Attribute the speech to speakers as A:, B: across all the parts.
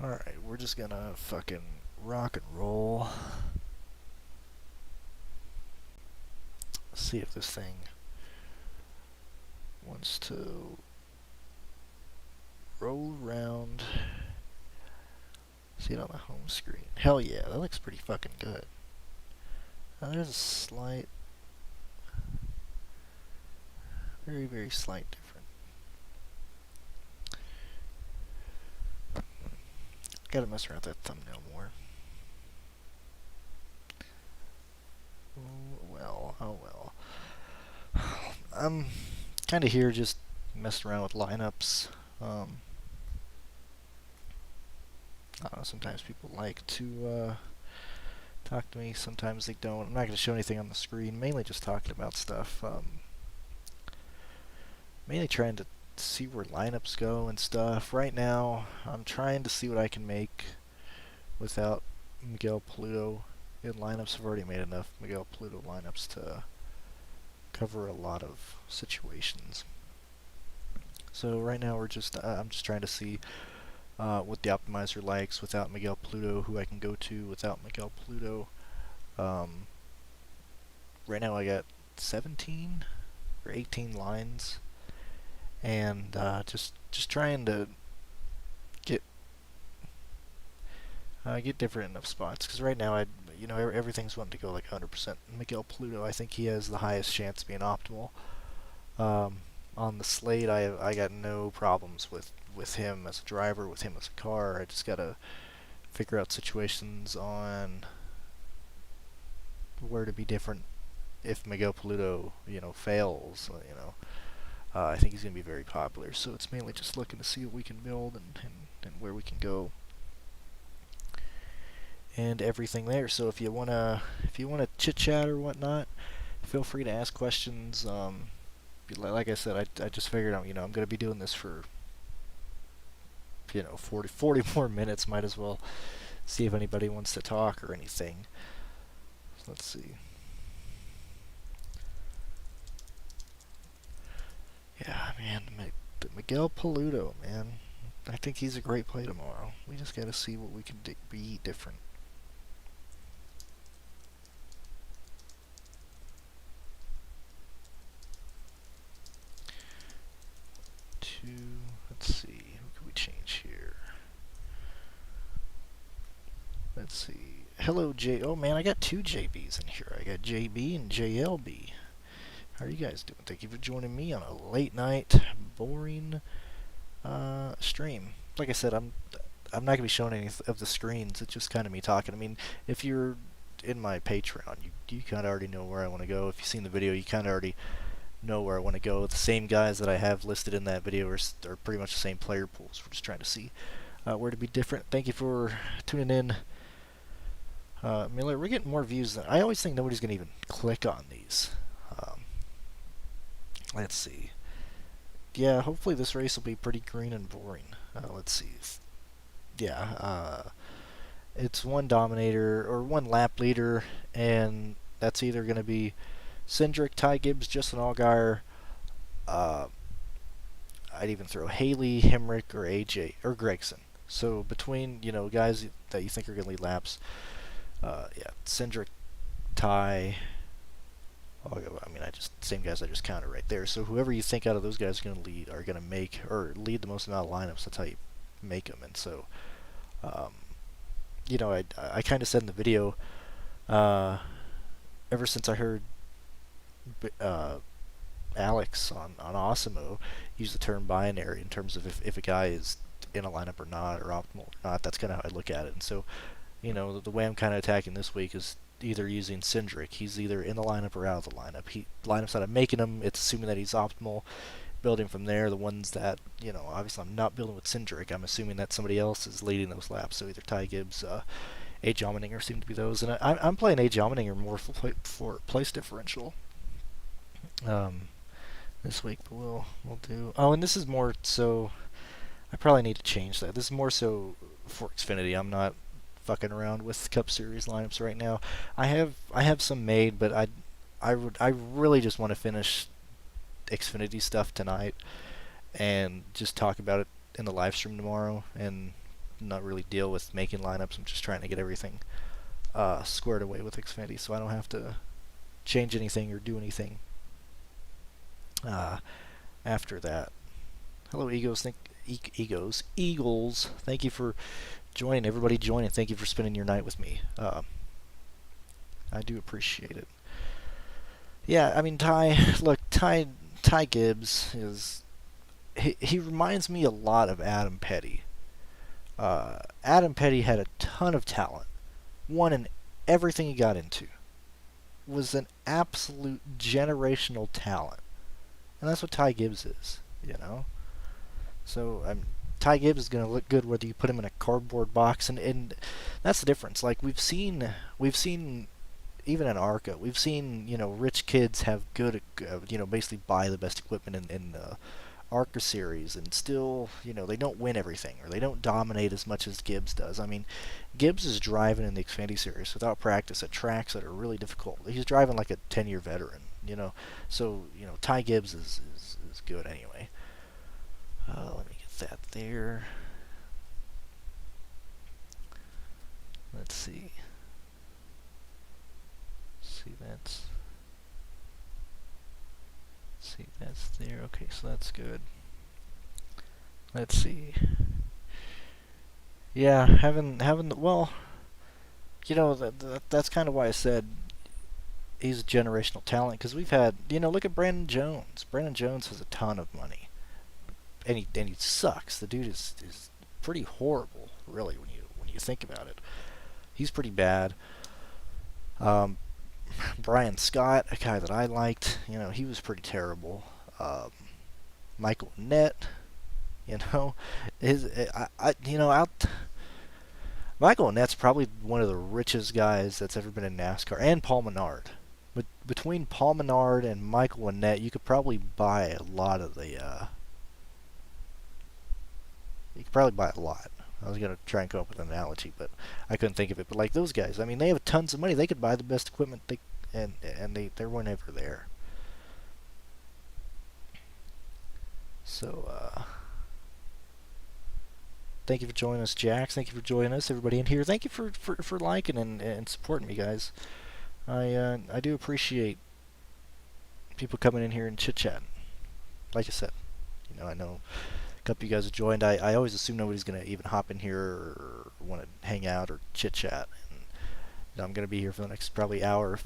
A: Alright, we're just gonna fucking rock and roll. See if this thing wants to roll around. See it on the home screen. Hell yeah, that looks pretty fucking good. Now there's a slight, very, very slight difference. Gotta mess around with that thumbnail more. Oh well, oh well. I'm kind of here just messing around with lineups. I don't know, sometimes people like to talk to me, sometimes they don't. I'm not going to show anything on the screen, mainly just talking about stuff. Mainly trying to see where lineups go and stuff. Right now, I'm trying to see what I can make without Miguel Pluto in lineups. I've already made enough Miguel Pluto lineups to cover a lot of situations. So right now we're just I'm just trying to see what the optimizer likes without Miguel Pluto, who I can go to without Miguel Pluto. Right now I got 17 or 18 lines, and just trying to get different enough spots, because right now everything's wanting to go like 100% Miguel Pluto. I think he has the highest chance of being optimal. On the slate, I got no problems with him as a driver, with him as a car. I just gotta figure out situations on where to be different if Miguel Pluto, fails. I think he's gonna be very popular. So it's mainly just looking to see what we can build and where we can go and everything there. So if you wanna chit chat or whatnot, feel free to ask questions. Like I said, I just figured out, I'm gonna be doing this for 40 more minutes. Might as well see if anybody wants to talk or anything. So let's see. Yeah, man, the Miguel Pluto, man. I think he's a great play tomorrow. We just gotta see what we can be different. Let's see, what can we change here? Let's see. Hello, J. Oh man, I got two JBs in here. I got JB and JLB. How are you guys doing? Thank you for joining me on a late night, boring stream. Like I said, I'm not gonna be showing any of the screens. It's just kind of me talking. I mean, if you're in my Patreon, you kind of already know where I want to go. If you've seen the video, you kind of already know where I want to go. The same guys that I have listed in that video are pretty much the same player pools. We're just trying to see where to be different. Thank you for tuning in, Miller. We're getting more views than I always think. Nobody's gonna even click on these. Let's see. Yeah, hopefully this race will be pretty green and boring. Let's see. Yeah, it's one dominator or one lap leader, and that's either going to be Cindric, Ty Gibbs, Justin Allgaier. I'd even throw Haley, Hemrick, or AJ or Gregson. So between guys that you think are going to lead laps, yeah, Cindric, Ty. I mean, same guys I just counted right there. So whoever you think out of those guys are going to make or lead the most amount of lineups. That's how you make them. And so, I kind of said in the video, ever since I heard Alex on Osimo use the term binary in terms of if a guy is in a lineup or not, or optimal or not, that's kind of how I look at it. And so, the way I'm kind of attacking this week is either using Cindric. He's either in the lineup or out of the lineup. Lineups that I'm making him, it's assuming that he's optimal. Building from there, the ones that, obviously I'm not building with Cindric. I'm assuming that somebody else is leading those laps. So either Ty Gibbs, A. Allmendinger seem to be those. And I'm playing A. Allmendinger more for place differential this week. But we'll do. Oh, and this is more so. I probably need to change that. This is more so for Xfinity. I'm not fucking around with Cup Series lineups right now. I have some made, but I really just want to finish Xfinity stuff tonight and just talk about it in the live stream tomorrow. And not really deal with making lineups. I'm just trying to get everything squared away with Xfinity, so I don't have to change anything or do anything after that. Hello, Eagles. Eagles. Thank you for joining. Everybody joining. Thank you for spending your night with me. I do appreciate it. Yeah, I mean, Ty Gibbs is. He reminds me a lot of Adam Petty. Adam Petty had a ton of talent. Won in everything he got into. Was an absolute generational talent. And that's what Ty Gibbs is, you know? So, Ty Gibbs is going to look good whether you put him in a cardboard box, and that's the difference. Like, we've seen even in ARCA, we've seen, rich kids have good, basically buy the best equipment in the ARCA series, and still, they don't win everything, or they don't dominate as much as Gibbs does. I mean, Gibbs is driving in the Xfinity series without practice at tracks that are really difficult. He's driving like a 10-year veteran, So, Ty Gibbs is good anyway. Let me get that there. Let's see. That's there. Okay, so that's good. Let's see. Yeah, well, that's kind of why I said he's a generational talent, because we've had, look at Brandon Jones. Brandon Jones has a ton of money, and he sucks. The dude is pretty horrible, really, when you think about it. He's pretty bad. Brian Scott, a guy that I liked, he was pretty terrible. Michael Nett, Michael Nett's probably one of the richest guys that's ever been in NASCAR, and Paul Menard. But between Paul Menard and Michael Nett, you could probably buy a lot of the. You could probably buy a lot. I was gonna try and come up with an analogy, but I couldn't think of it. But like those guys, I mean, they have tons of money. They could buy the best equipment, they're whenever there. So, thank you for joining us, Jax. Thank you for joining us, everybody in here. Thank you for liking and supporting me, guys. I do appreciate people coming in here and chit chatting. Like I said, I know a couple of you guys have joined. I always assume nobody's gonna even hop in here or want to hang out or chit chat. And I'm gonna be here for the next probably hour,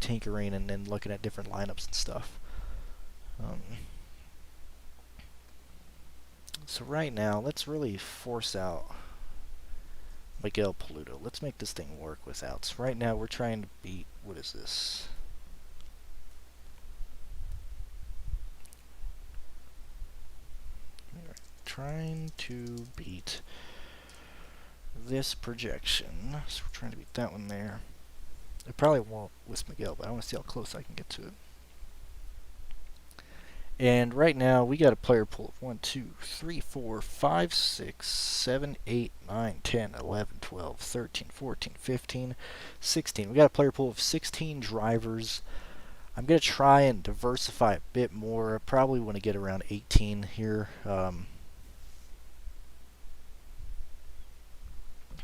A: tinkering and then looking at different lineups and stuff. So right now, let's really force out Miguel Paludo. Let's make this thing work without. So right now, we're trying to beat, what is this? We're trying to beat this projection. So we're trying to beat that one there. I probably won't with Miguel, but I want to see how close I can get to it. And right now, we got a player pool of 1, 2, 3, 4, 5, 6, 7, 8, 9, 10, 11, 12, 13, 14, 15, 16. We got a player pool of 16 drivers. I'm going to try and diversify a bit more. I probably want to get around 18 here. Because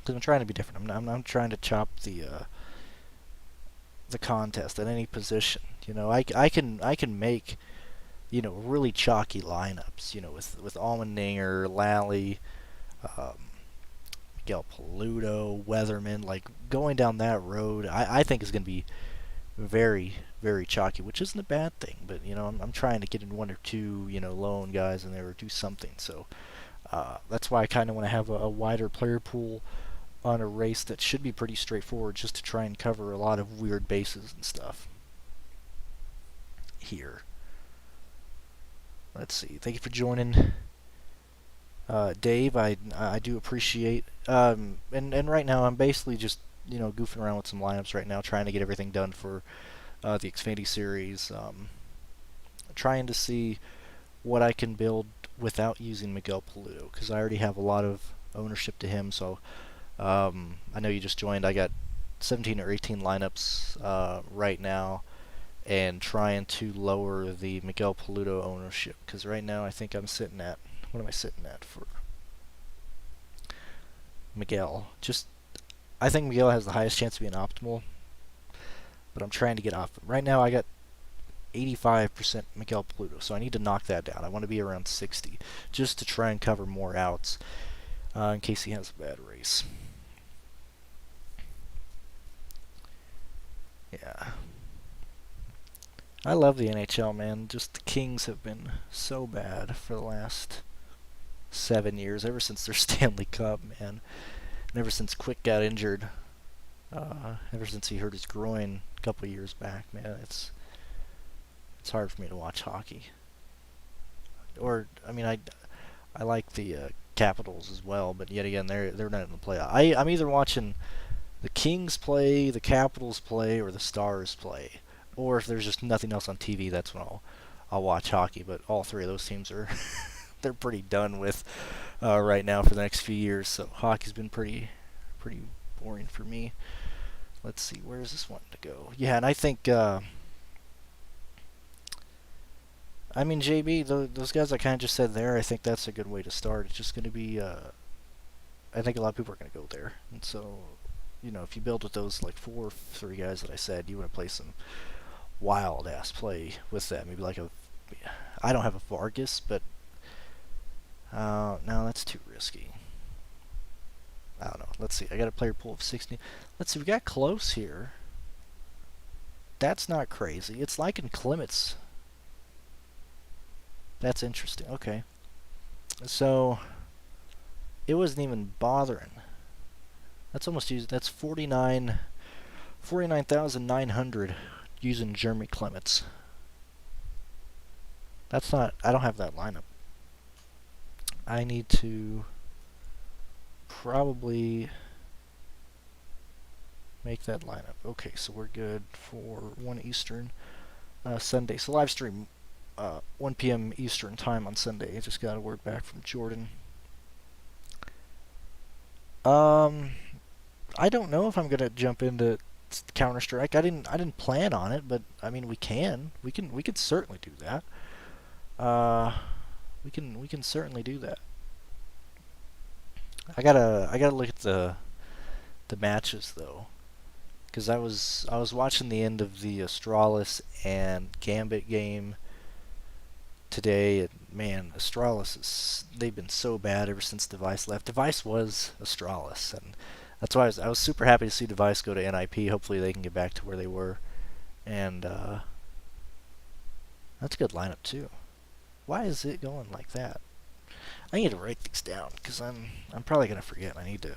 A: I'm trying to be different. I'm trying to chop the contest at any position. I can make really chalky lineups, with Allmendinger, Lally, Miguel Paludo, Weatherman, like going down that road, I think is going to be very, very chalky, which isn't a bad thing, but, I'm trying to get in one or two, lone guys in there or do something, so that's why I kind of want to have a wider player pool on a race that should be pretty straightforward, just to try and cover a lot of weird bases and stuff here. Let's see. Thank you for joining, Dave. I do appreciate. And right now I'm basically just goofing around with some lineups right now, trying to get everything done for the Xfinity series. Trying to see what I can build without using Miguel Paludo, because I already have a lot of ownership to him. So I know you just joined. I got 17 or 18 lineups right now, and trying to lower the Miguel Paludo ownership, because right now I think I'm sitting at, what am I sitting at for? Miguel. I think Miguel has the highest chance of being optimal, but I'm trying to get off. Right now, I got 85% Miguel Pluto, so I need to knock that down. I want to be around 60, just to try and cover more outs in case he has a bad race. Yeah. I love the NHL, man. Just the Kings have been so bad for the last 7 years, ever since their Stanley Cup, man. And ever since Quick got injured, ever since he hurt his groin a couple years back, man, it's hard for me to watch hockey. Or, I mean, I like the Capitals as well, but yet again, they're not in the playoff. I'm either watching the Kings play, the Capitals play, or the Stars play. Or if there's just nothing else on TV, that's when I'll watch hockey. But all three of those teams are they're pretty done with right now for the next few years. So hockey's been pretty boring for me. Let's see, where is this one to go? Yeah, and I think I mean JB, those guys I kind of just said there. I think that's a good way to start. It's just going to be I think a lot of people are going to go there, and so if you build with those like 4 or 3 guys that I said, you want to play some wild ass play with that. Maybe like I don't have a Vargas, but no, that's too risky. I don't know. Let's see. I got a player pool of 60. Let's see. We got close here. That's not crazy. It's like in Clements. That's interesting. Okay. So it wasn't even bothering. That's almost used. That's 49,900 using Jeremy Clements. That's not. I don't have that lineup. I need to probably make that lineup. Okay, so we're good for 1 Eastern Sunday. So live stream 1 p.m. Eastern time on Sunday. I just got a word back from Jordan. I don't know if I'm gonna jump into Counter-Strike. I didn't plan on it, but I mean we can certainly do that. We can certainly do that. I gotta look at the matches though, because I was watching the end of the Astralis and Gambit game today, and man, Astralis they've been so bad ever since Device left. Device was Astralis, and that's why I was super happy to see Device go to NIP. Hopefully they can get back to where they were, and that's a good lineup too. Why is it going like that? I need to write these down because I'm probably gonna forget. I need to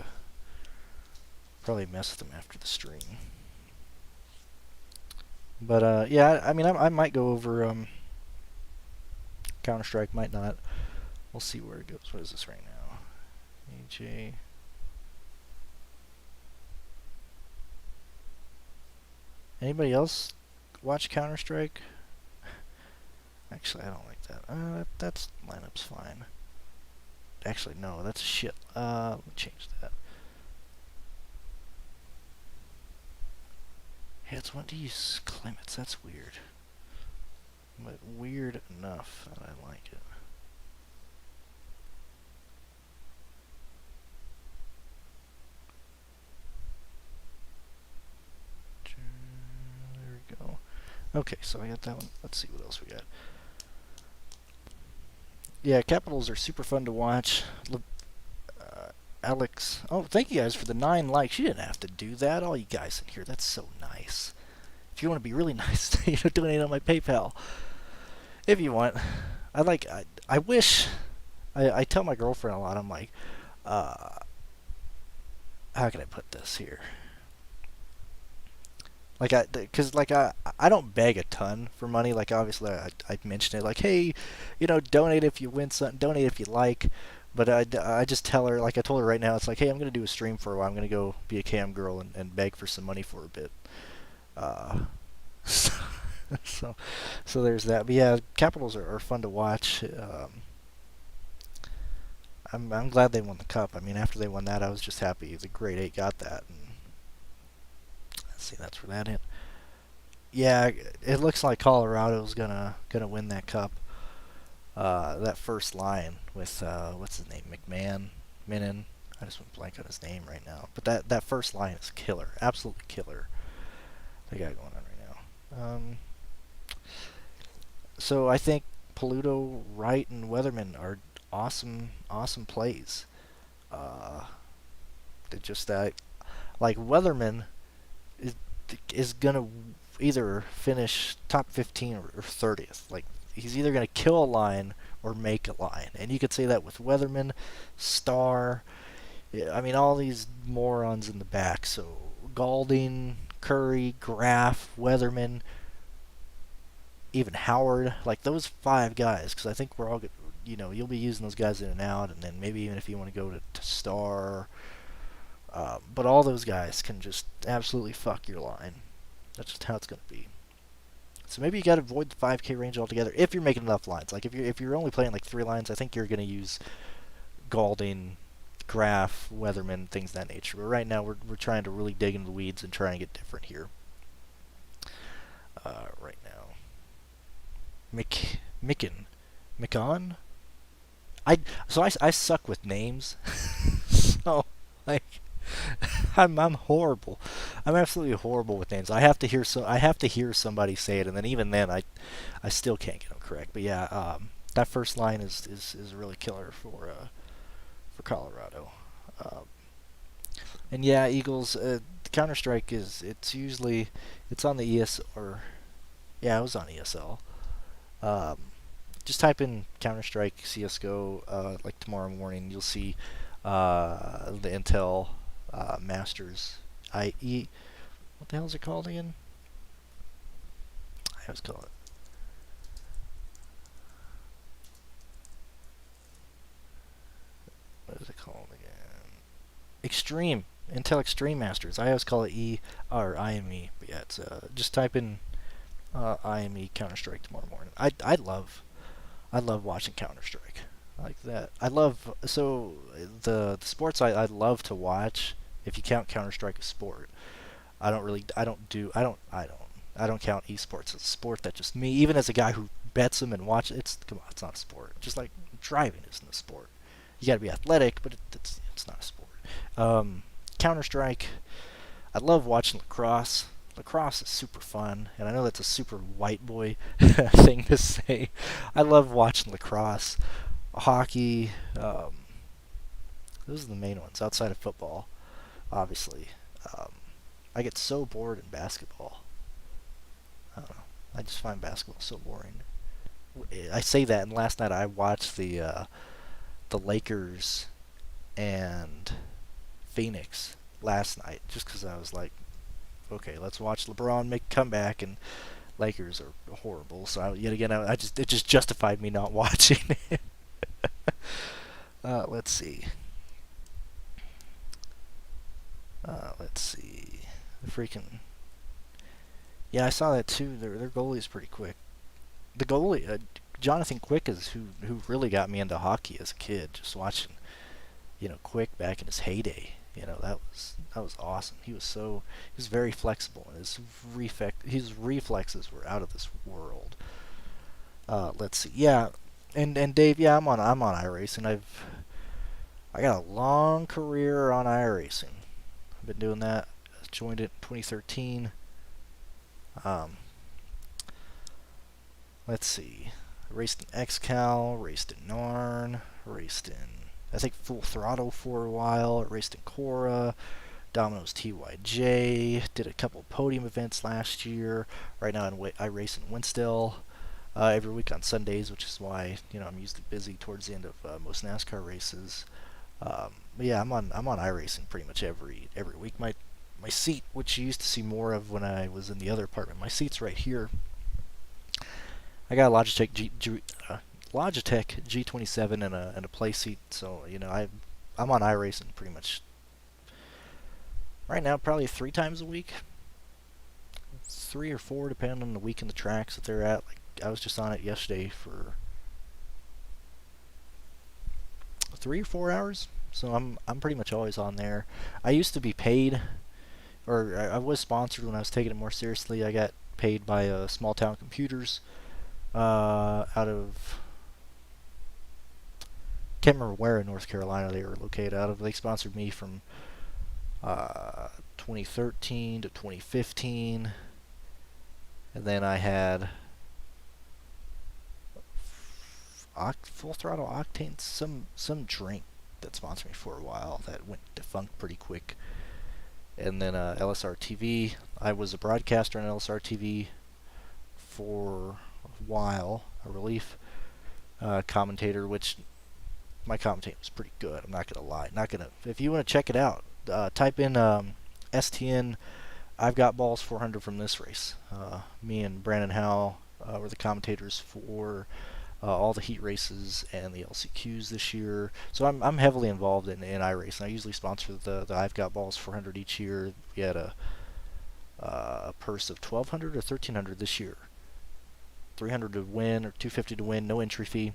A: probably mess with them after the stream. But yeah, I mean I might go over Counter-Strike, might not. We'll see where it goes. What is this right now? AJ. Anybody else watch Counter-Strike? Actually, I don't like that. That's lineup's fine. Actually, no, that's shit. Let me change that. Yeah, it's what to use Clements. That's weird. But weird enough that I like it. There we go. Okay, so I got that one. Let's see what else we got. Yeah, Capitals are super fun to watch. Alex, oh, thank you guys for the 9 likes. You didn't have to do that. All you guys in here, that's so nice. If you want to be really nice, donate on my PayPal. If you want. I wish, I tell my girlfriend a lot, I'm like, how can I put this here? Because I don't beg a ton for money. Like obviously I mentioned it, like, hey, donate if you win something, donate if you like. But I just tell her, like I told her right now, it's like, hey, I'm gonna do a stream for a while. I'm gonna go be a cam girl and beg for some money for a bit. So there's that. But yeah, Capitals are fun to watch. I'm glad they won the cup. I mean, after they won that, I was just happy the grade 8 got that. And let's see, that's where that hit. Yeah, it looks like Colorado's gonna win that cup. That first line with what's his name, Minnan. I just went blank on his name right now. But that first line is killer. Absolutely killer. They got going on right now. So I think Paluto, Wright, and Weatherman are awesome plays. It just that, like, Weatherman is gonna either finish top 15 or 30th. Like, he's either gonna kill a line or make a line, and you could say that with Weatherman, Starr. I mean, all these morons in the back. So Galding, Curry, Graff, Weatherman, even Howard, like those 5 guys, because I think we're all good. You'll be using those guys in and out, and then maybe even if you want to go to Star. But all those guys can just absolutely fuck your line. That's just how it's going to be. So maybe you got to avoid the 5K range altogether if you're making enough lines. Like if you're only playing like 3 lines, I think you're going to use Galding, Graff, Weatherman, things of that nature. But right now we're trying to really dig into the weeds and try and get different here. Right now, Mickon. I suck with names, so like I'm horrible. I'm absolutely horrible with names. I have to hear somebody say it, and then even then I still can't get them correct. But yeah, that first line is really killer for Colorado. And yeah, Eagles. Counter Strike it's on the ES or yeah, it was on ESL. Just type in Counter Strike CS:GO like tomorrow morning. You'll see the Intel Masters IE. What the hell is it called again? I always call it. What is it called again? Extreme. Intel Extreme Masters. I always call it E or IME. But yeah, it's just type in IME Counter Strike tomorrow morning. I love watching Counter Strike like that. I love the sports I love to watch. If you count Counter Strike as sport, I don't count esports as a sport. That just me. Even as a guy who bets them and watches, it's not a sport. Just like driving isn't a sport. You got to be athletic, but it's not a sport. Counter Strike. I love watching lacrosse. Lacrosse is super fun, and I know that's a super white boy thing to say. I love watching lacrosse, hockey. Those are the main ones outside of football, obviously. I get so bored in basketball. I don't know. I just find basketball so boring. I say that, and last night I watched the Lakers and Phoenix last night, just because I was like, okay, let's watch LeBron make a comeback, and Lakers are horrible. So it just justified me not watching it. Let's see. The freaking yeah, I saw that too. Their goalie is pretty quick. The goalie, Jonathan Quick, is who really got me into hockey as a kid. Just watching, Quick back in his heyday. That was awesome. He was very flexible, and his reflexes were out of this world. Let's see. Yeah, and Dave, yeah, I'm on iRacing. I got a long career on iRacing. I've been doing that. I joined it in 2013. Let's see. Raced in XCal, raced in Narn, raced in I think Full Throttle for a while, raced in Cora, Domino's TYJ, did a couple podium events last year. Right now I race in Winsdale every week on Sundays, which is why I'm usually busy towards the end of most NASCAR races. But yeah, I'm on iRacing pretty much every week. My seat, which you used to see more of when I was in the other apartment, my seat's right here. I got a Logitech G27 and a play seat, so I'm on iRacing pretty much right now, probably 3 times a week, 3 or 4 depending on the week and the tracks that they're at. Like I was just on it yesterday for 3 or 4 hours, so I'm pretty much always on there. I used to be paid, or I was sponsored when I was taking it more seriously. I got paid by Small Town Computers out of Can't remember where in North Carolina they were located out of. They sponsored me from 2013 to 2015, and then I had Full Throttle Octane, some drink that sponsored me for a while that went defunct pretty quick. And then LSR TV. I was a broadcaster on LSR TV for a while, a relief commentator, which my commentating was pretty good. I'm not gonna lie. Not gonna. If you want to check it out, type in STN. I've got balls 400 from this race. Me and Brandon Howell were the commentators for all the heat races and the LCQs this year. So I'm heavily involved in iRacing. I usually sponsor the I've Got Balls 400 each year. We had a purse of 1,200 or 1,300 this year. 300 to win or 250 to win, no entry fee.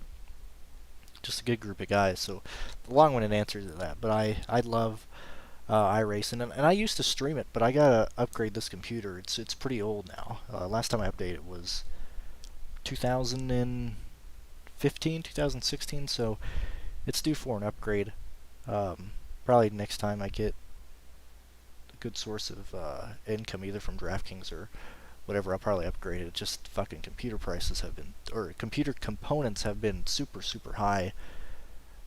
A: Just a good group of guys. So the long-winded answer to that. But I love iRacing, and I used to stream it, but I gotta upgrade this computer. It's pretty old now. Last time I updated it was 2015, 2016, so it's due for an upgrade. Probably next time I get a good source of income, either from DraftKings or whatever, I'll probably upgrade it. Just fucking computer prices have been, or computer components have been super, super high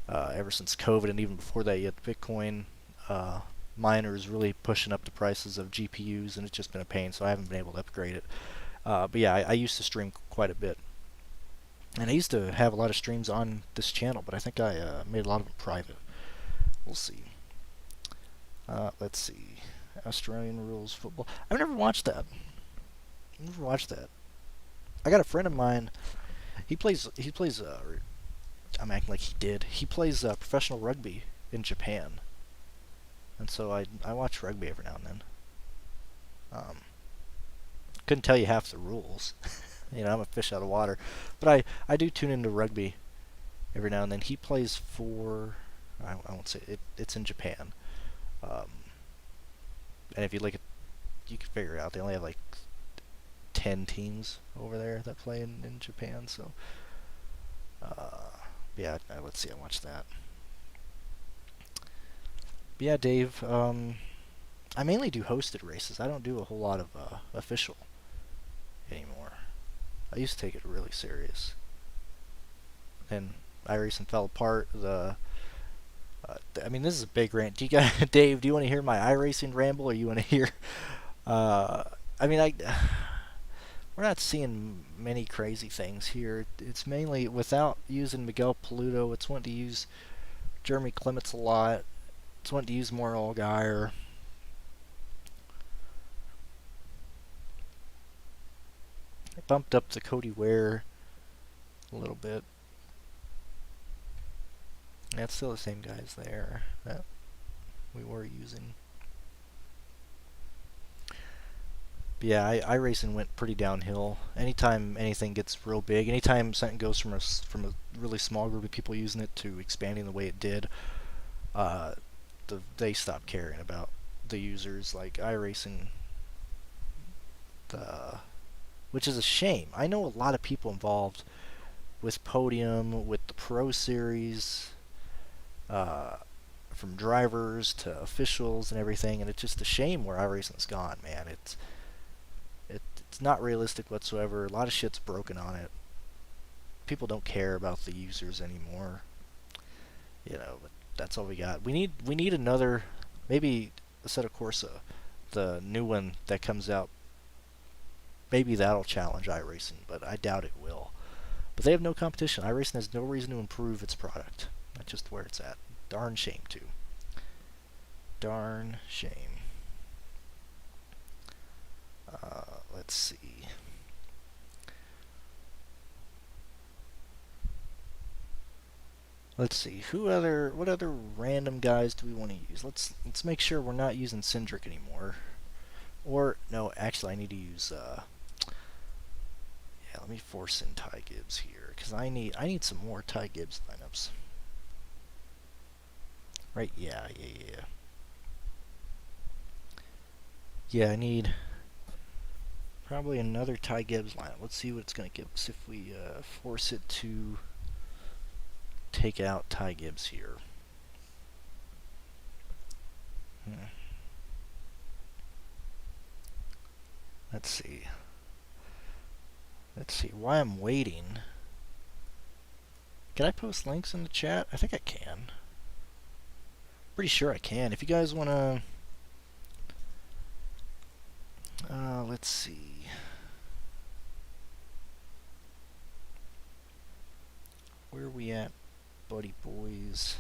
A: ever since COVID, and even before that, you had Bitcoin miners really pushing up the prices of GPUs, and it's just been a pain, so I haven't been able to upgrade it. But yeah, I used to stream quite a bit. And I used to have a lot of streams on this channel, but I think I made a lot of them private. We'll see. Let's see. Australian rules football. I've never watched that. I got a friend of mine. He plays. I'm acting like he did. He plays professional rugby in Japan, and so I watch rugby every now and then. Couldn't tell you half the rules. I'm a fish out of water. But I do tune into rugby every now and then. He plays for, I won't say it, it's in Japan. And if you look at, you can figure it out. They only have like 10 teams over there that play in Japan. So, yeah, let's see. I watched that. But yeah, Dave, I mainly do hosted races. I don't do a whole lot of official anymore. I used to take it really serious. And iRacing fell apart. I mean, this is a big rant. Dave, do you want to hear my iRacing ramble, or you want to hear? I mean, we're not seeing many crazy things here. It's mainly without using Miguel Paludo. It's wanting to use Jeremy Clements a lot. It's wanting to use more Allgaier. I bumped up the Cody Ware a little bit. Yeah, it's still the same guys there that we were using. But yeah, iRacing went pretty downhill. Anytime anything gets real big, anytime something goes from a really small group of people using it to expanding the way it did, they stopped caring about the users. Like iRacing, which is a shame. I know a lot of people involved with Podium, with the Pro Series, from drivers to officials and everything, and it's just a shame where iRacing's gone, man. It's not realistic whatsoever. A lot of shit's broken on it. People don't care about the users anymore. But that's all we got. We need another, maybe Assetto Corsa, the new one that comes out. Maybe that'll challenge iRacing, but I doubt it will. But they have no competition. iRacing has no reason to improve its product. That's just where it's at. Darn shame, too. Darn shame. Let's see. What other random guys do we want to use? Let's make sure we're not using Cindric anymore. Or no, actually, I need to use. Yeah, let me force in Ty Gibbs here, because I need some more Ty Gibbs lineups. Right? Yeah. Yeah, I need probably another Ty Gibbs lineup. Let's see what it's going to give us if we force it to take out Ty Gibbs here? Let's see. Let's see why I'm waiting. Can I post links in the chat? I think I can. Pretty sure I can. If you guys want to... let's see. Where are we at, buddy boys?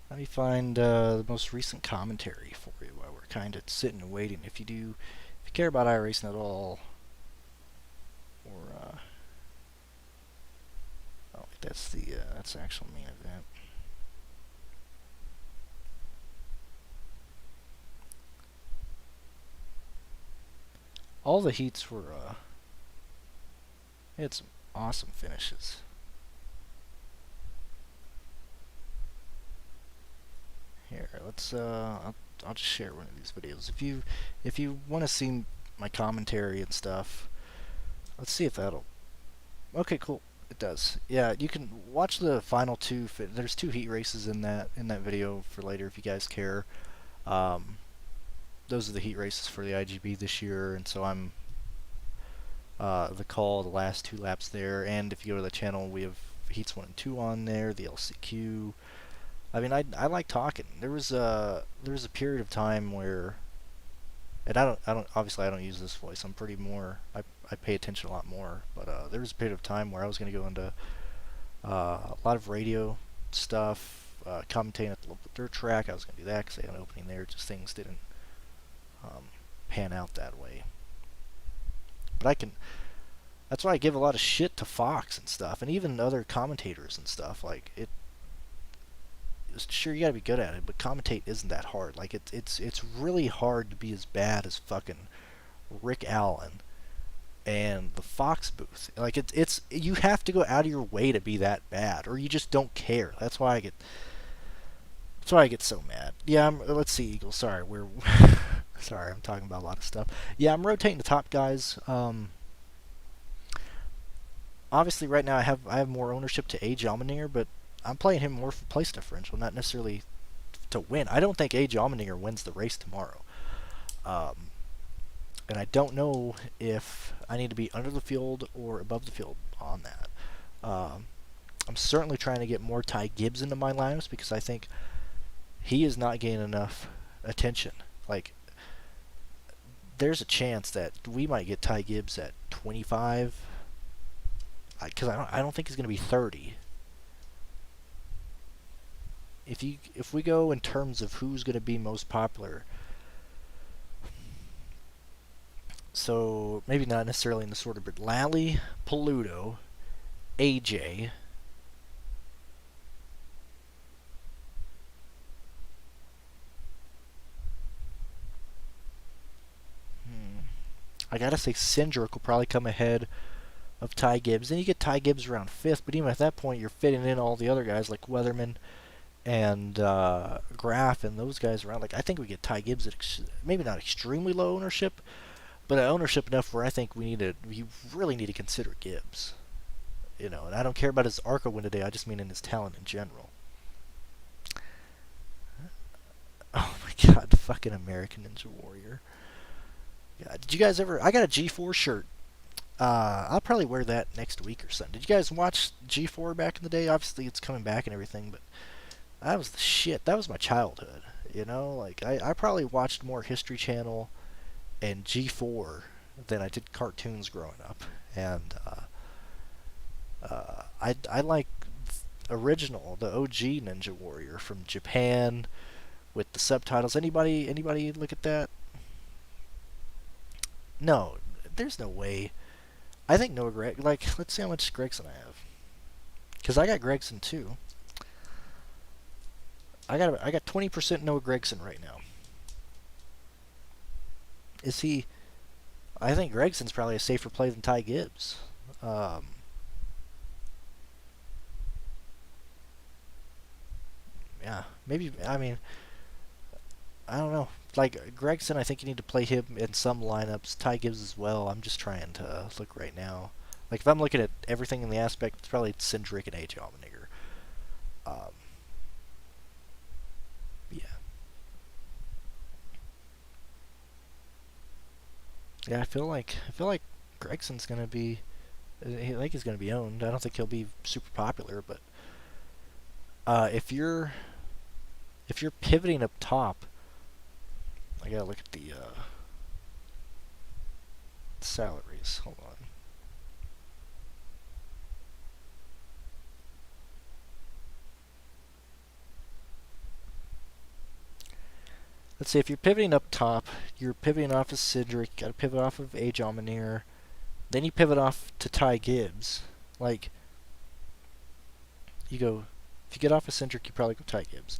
A: Let me find the most recent commentary for you while we're kind of sitting and waiting. If you care about iRacing at all, or oh, that's the that's the actual main event. All the heats were had some awesome finishes. Here, let's I'll just share one of these videos. If you want to see my commentary and stuff, let's see if that'll. Okay, cool. It does. Yeah, you can watch the final two. There's 2 heat races in that video for later if you guys care. Those are the heat races for the IGB this year, and so I'm the call, the last 2 laps there. And if you go to the channel, we have heats 1 and 2 on there. The LCQ. I mean, I like talking. There was a period of time where, and I don't obviously I don't use this voice. I'm pretty more I pay attention a lot more. But there was a period of time where I was going to go into a lot of radio stuff, commentating at the local dirt track. I was going to do that because they had an opening there. Just things didn't pan out that way. But I can. That's why I give a lot of shit to Fox and stuff, and even other commentators and stuff. Like it. Sure, you gotta be good at it, but commentate isn't that hard. Like it's really hard to be as bad as fucking Rick Allen and the Fox booth. Like it's you have to go out of your way to be that bad, or you just don't care. That's why I get so mad. Yeah, let's see, Eagle. Sorry, we're sorry. I'm talking about a lot of stuff. Yeah, I'm rotating the top guys. Obviously, right now I have more ownership to Age Almanier, but I'm playing him more for place differential, not necessarily to win. I don't think Age Almanier wins the race tomorrow. And I don't know if I need to be under the field or above the field on that. I'm certainly trying to get more Ty Gibbs into my lineups because I think he is not getting enough attention. Like, there's a chance that we might get Ty Gibbs at 25, because I don't think he's going to be 30. If we go in terms of who's going to be most popular, so maybe not necessarily in this order, but Lally, Paluto, AJ, I gotta say Cindric will probably come ahead of Ty Gibbs. Then you get Ty Gibbs around 5th, but even at that point you're fitting in all the other guys like Weatherman and Graf and those guys around. Like, I think we get Ty Gibbs at maybe not extremely low ownership, but ownership enough where I think we really need to consider Gibbs. You know, and I don't care about his ARCA win today. I just mean in his talent in general. Oh my God, fucking American Ninja Warrior. Yeah, did you guys ever? I got a G4 shirt. I'll probably wear that next week or something. Did you guys watch G4 back in the day? Obviously, it's coming back and everything, but that was the shit. That was my childhood. You know, like I probably watched more History Channel and G4 than I did cartoons growing up. And I like original, the OG Ninja Warrior from Japan with the subtitles. Anybody look at that? No, there's no way. I think Noah Greg. Like, let's see how much Gregson I have. Because I got Gregson too. I got 20% Noah Gregson right now. Is he? I think Gregson's probably a safer play than Ty Gibbs. Yeah, maybe. I mean, I don't know. Like Gregson, I think you need to play him in some lineups. Ty Gibbs as well. I'm just trying to look right now. Like, if I'm looking at everything in the aspect, it's probably Cindric and AJ Allmendinger. Um, yeah. Yeah, I feel like Gregson's gonna be. I think he's gonna be owned. I don't think he'll be super popular, but if you're pivoting up top, I gotta look at the salaries. Hold on. Let's see. If you're pivoting up top, you're pivoting off of Cindric. Got to pivot off of AJ Allmendinger. Then you pivot off to Ty Gibbs. Like, you go. If you get off of Cindric, you probably go Ty Gibbs.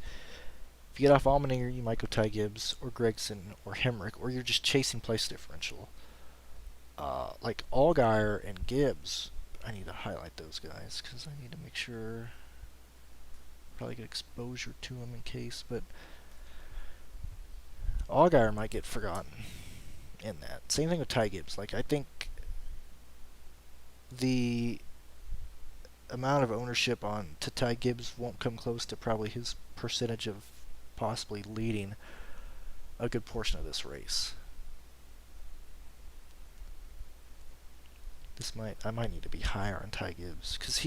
A: If you get off Allmendinger, you might go Ty Gibbs or Gregson or Hemrick, or you're just chasing place differential. Like Allgaier and Gibbs, I need to highlight those guys because I need to make sure. Probably get exposure to them in case, but Allgaier might get forgotten in that. Same thing with Ty Gibbs. Like, I think the amount of ownership on to Ty Gibbs won't come close to probably his percentage of possibly leading a good portion of this race. I might need to be higher on Ty Gibbs because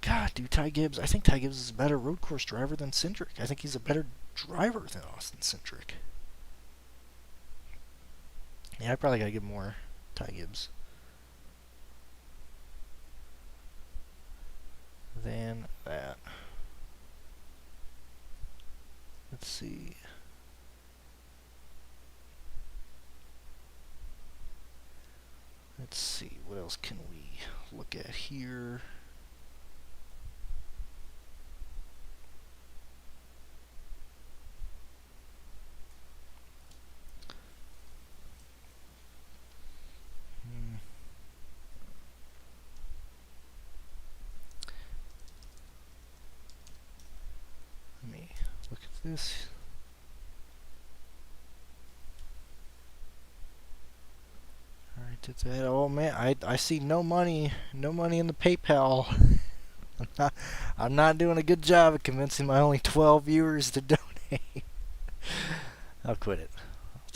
A: God, dude, Ty Gibbs. I think Ty Gibbs is a better road course driver than Cindric. I think he's a better driver than Austin Cindric. Yeah, I probably gotta give more Ty Gibbs than that. Let's see. Let's see, what else can we look at here? Let me look at this. Alright, did that. Oh man, I see no money in the PayPal. I'm not doing a good job of convincing my only 12 viewers to donate. I'll quit it.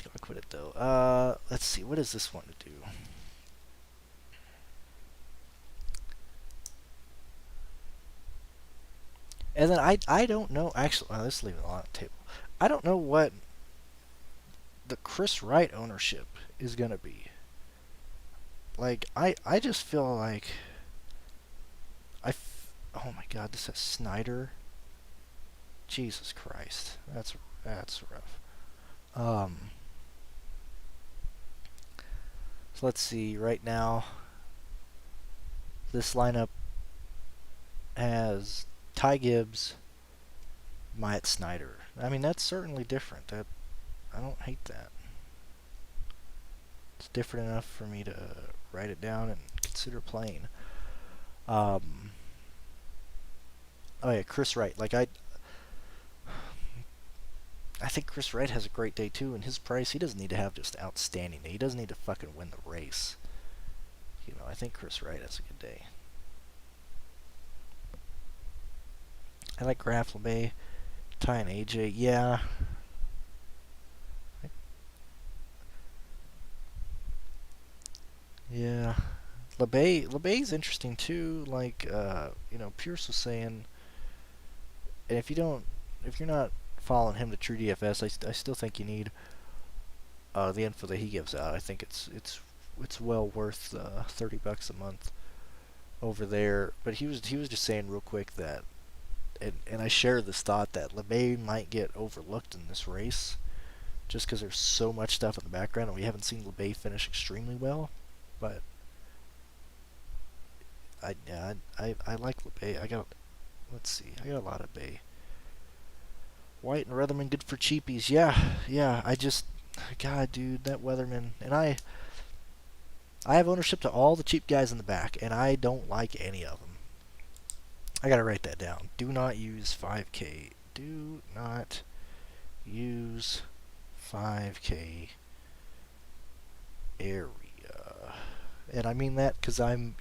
A: I'll quit it though. Let's see. What does this want to do? And then I don't know. Actually, let's leave it on the table. I don't know what the Chris Wright ownership is gonna be. Like, I just feel like oh my God, this says Snyder. Jesus Christ, that's rough. So let's see. Right now, this lineup has Ty Gibbs, Myatt Snyder. I mean, that's certainly different. I don't hate that. It's different enough for me to write it down and consider playing. Oh yeah, Chris Wright. Like, I think Chris Wright has a great day too, and his price, he doesn't need to have just outstanding day. He doesn't need to fucking win the race. You know, I think Chris Wright has a good day. I like Graf LeBay, Ty and AJ. Yeah. Yeah. LeBay's interesting too. Like, Pierce was saying, and if you're not following him to True DFS, I still think you need the info that he gives out. I think it's well worth $30 a month over there. But he was just saying real quick that, and I share this thought that LeBay might get overlooked in this race, just because there's so much stuff in the background, and we haven't seen LeBay finish extremely well. But I like LeBay. Let's see, I got a lot of Bay. White and Weatherman good for cheapies. Yeah. God, dude, that Weatherman, and I have ownership to all the cheap guys in the back, and I don't like any of them. I gotta write that down. Do not use 5K. Do not use 5K area. And I mean that because I'm,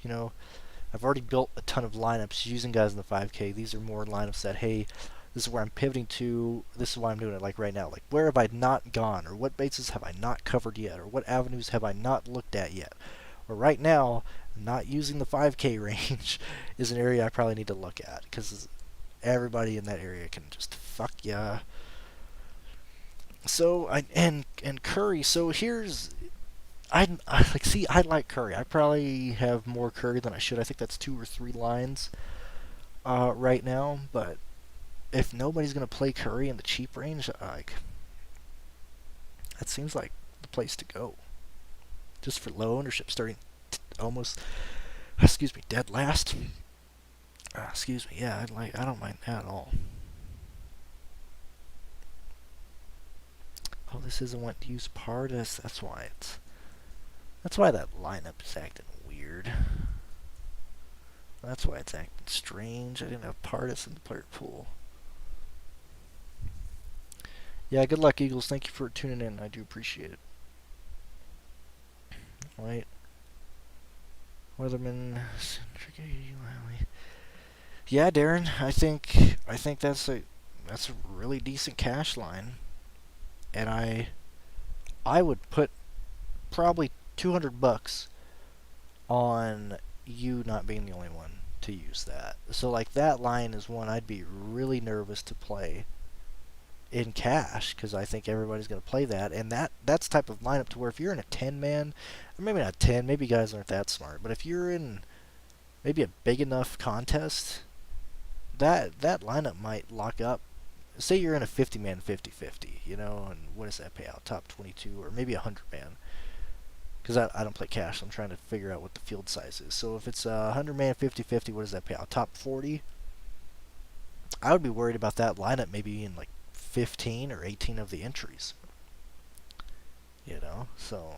A: I've already built a ton of lineups using guys in the 5K. These are more lineups that, hey, this is where I'm pivoting to. This is why I'm doing it like right now. Like, where have I not gone? Or what bases have I not covered yet? Or what avenues have I not looked at yet? Or right now, not using the 5K range is an area I probably need to look at. Because everybody in that area can just fuck ya. So, and Curry. So here's... I like Curry. I probably have more Curry than I should. I think that's 2 or 3 lines right now. But if nobody's gonna play Curry in the cheap range, like that seems like the place to go. Just for low ownership, starting almost, dead last. Yeah, I don't mind that at all. Oh, this isn't what to use Pardis. That's why that lineup is acting weird. That's why it's acting strange. I didn't have Pardis in the player pool. Yeah, good luck, Eagles. Thank you for tuning in. I do appreciate it. Right. Weatherman. Yeah, Darren. I think that's a really decent cash line, and I would put probably $200 on you not being the only one to use that. So like that line is one I'd be really nervous to play in cash because I think everybody's going to play that, and that's type of lineup to where if you're in a 10-man, or maybe not 10, maybe guys aren't that smart, but if you're in maybe a big enough contest, that lineup might lock up. Say you're in a 50-man 50-50, and what does that pay out? Top 22 or maybe a 100-man. Because I don't play cash, so I'm trying to figure out what the field size is. So if it's a 100-man 50-50, what does that pay out? Top 40? I would be worried about that lineup maybe in like 15 or 18 of the entries. So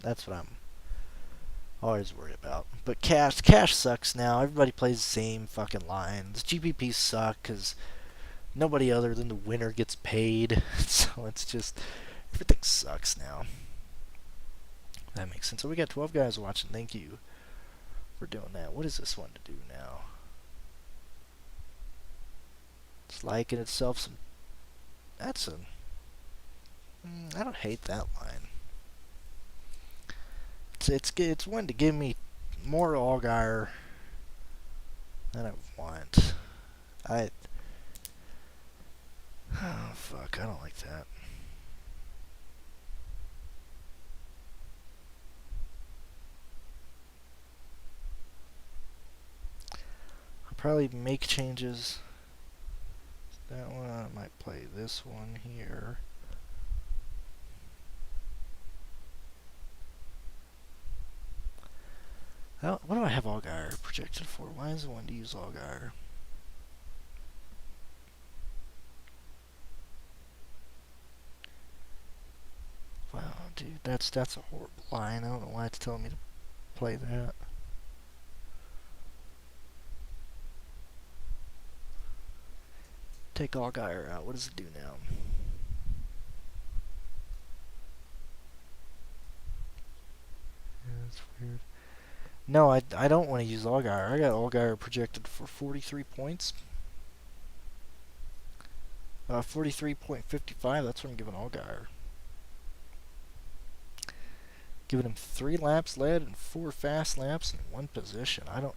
A: that's what I'm always worried about. But cash sucks now. Everybody plays the same fucking lines. GPPs suck because nobody other than the winner gets paid. So it's just, everything sucks now. That makes sense. So we got 12 guys watching. Thank you for doing that. What is this one to do now? It's liking itself some... That's a... I don't hate that line. It's one to give me more Allgaier than I want. Oh, fuck. I don't like that. I'll probably make changes. That one, I might play this one here. What do I have Allgaier projected for? Why is it one to use Allgaier? Wow, dude, that's a horrible line. I don't know why it's telling me to play that. Take Allgaier out. What does it do now? Yeah, that's weird. No, I don't want to use Allgaier. I got Allgaier projected for 43 points. 43.55, that's what I'm giving Allgaier. Giving him 3 laps led and 4 fast laps in 1 position. I don't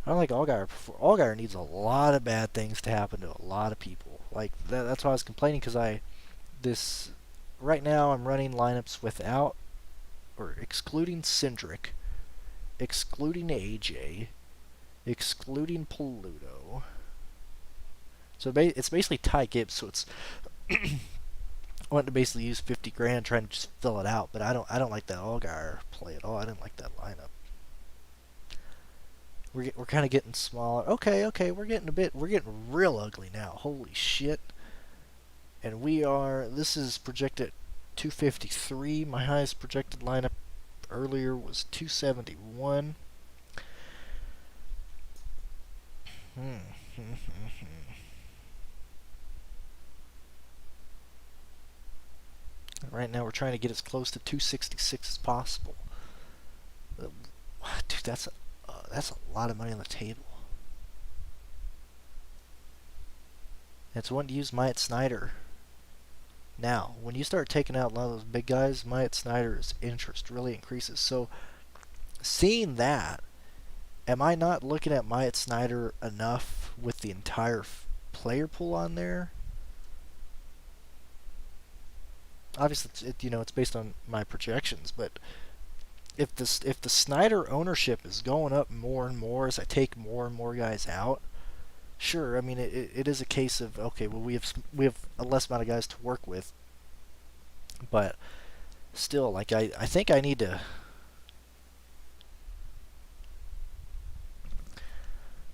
A: like Allgaier. Allgaier needs a lot of bad things to happen to a lot of people. Like, that's why I was complaining, because right now I'm running lineups without, or excluding Cindric, excluding AJ, excluding Paluto. So it's basically Ty Gibbs. So it's I want to basically use 50 grand trying to just fill it out, but I don't like that Allgaier play at all. I didn't like that lineup. We're kind of getting smaller. Okay, we're getting real ugly now. Holy shit. And this is projected 253. My highest projected lineup earlier was 271. Right now we're trying to get as close to 266 as possible. Dude, that's a lot of money on the table. It's one to use Myatt Snider. Now, when you start taking out a lot of those big guys, Myatt Snider's interest really increases. So, seeing that, am I not looking at Myatt Snider enough with the entire player pool on there? Obviously, it's based on my projections, but if the Snyder ownership is going up more and more as I take more and more guys out, sure. I mean, it is a case of, okay, well, we have a less amount of guys to work with, but still, like I think I need to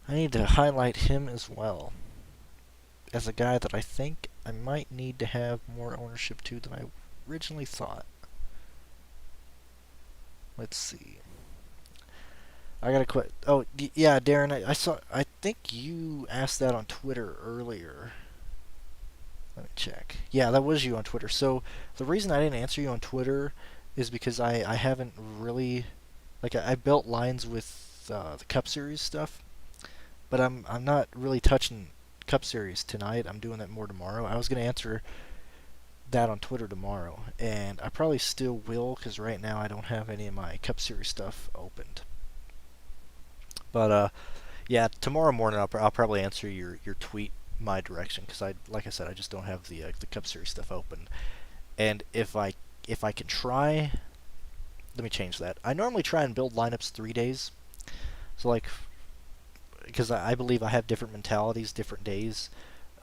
A: highlight him as well as a guy that I think I might need to have more ownership to than I originally thought. Let's see. I gotta quit. Oh, yeah, Darren. I saw. I think you asked that on Twitter earlier. Let me check. Yeah, that was you on Twitter. So the reason I didn't answer you on Twitter is because I haven't really, like, I built lines with the Cup Series stuff, but I'm not really touching Cup Series tonight. I'm doing that more tomorrow. I was gonna answer that on Twitter tomorrow, and I probably still will because right now I don't have any of my Cup Series stuff opened. But yeah, tomorrow morning I'll probably answer your tweet my direction because like I said, I just don't have the Cup Series stuff open. And if I can try, let me change that. I normally try and build lineups 3 days. So like, because I believe I have different mentalities, different days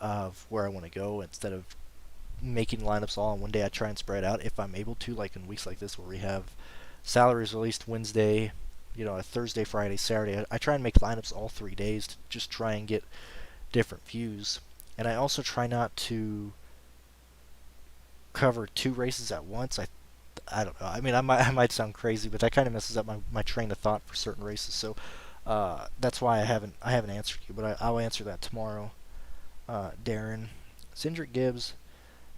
A: of where I want to go. Instead of making lineups all on one day, I try and spread out if I'm able to. Like in weeks like this where we have salaries released Wednesday, a Thursday, Friday, Saturday. I try and make lineups all 3 days to just try and get different views. And I also try not to cover 2 races at once. I don't know. I mean, I might sound crazy, but that kind of messes up my train of thought for certain races. So that's why I haven't answered you, but I'll answer that tomorrow. Darren, Cindric Gibbs,